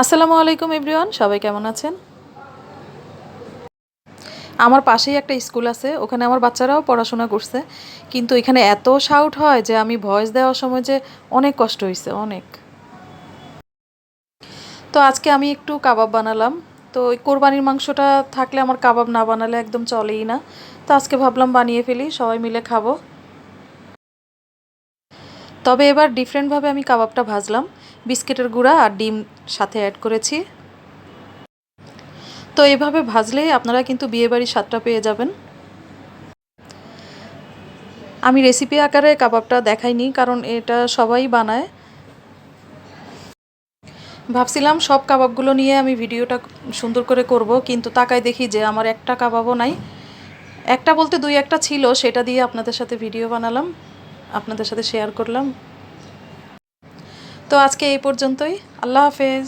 আসসালামু আলাইকুম এভরিওয়ান, সবাই কেমন আছেন? আমার পাশেই একটা স্কুল আছে, ওখানে আমার বাচ্চারাও পড়াশোনা করছে। কিন্তু এখানে এত শাউট হয় যে আমি ভয়েস দেওয়ার সময় যে অনেক কষ্ট হইছে, অনেক। তো আজকে আমি একটু কাবাব বানালাম। তো ওই কোরবানির মাংসটা থাকলে আমার কাবাব না বানালে একদম চলেই না। তো আজকে ভাবলাম বানিয়ে ফেলি, সবাই মিলে খাবো। তবে এবার ডিফারেন্টভাবে আমি কাবাবটা ভাজলাম। বিস্কিটের গুঁড়া আর ডিম সাথে অ্যাড করেছি। তো এভাবে ভাজলেই আপনারা কিন্তু বিয়েবাড়ির স্বাদটা পেয়ে যাবেন। আমি রেসিপি আকারে কাবাবটা দেখাইনি, কারণ এটা সবাই বানায়। ভাবছিলাম সব কাবাবগুলো নিয়ে আমি ভিডিওটা সুন্দর করে করব, কিন্তু তাকায় দেখি যে আমার একটা কাবাবও নাই। একটা বলতে দুই একটা ছিল, সেটা দিয়ে আপনাদের সাথে ভিডিও বানালাম, আপনাদের সাথে শেয়ার করলাম। তো আজকে এই পর্যন্তই। আল্লাহ হাফেজ।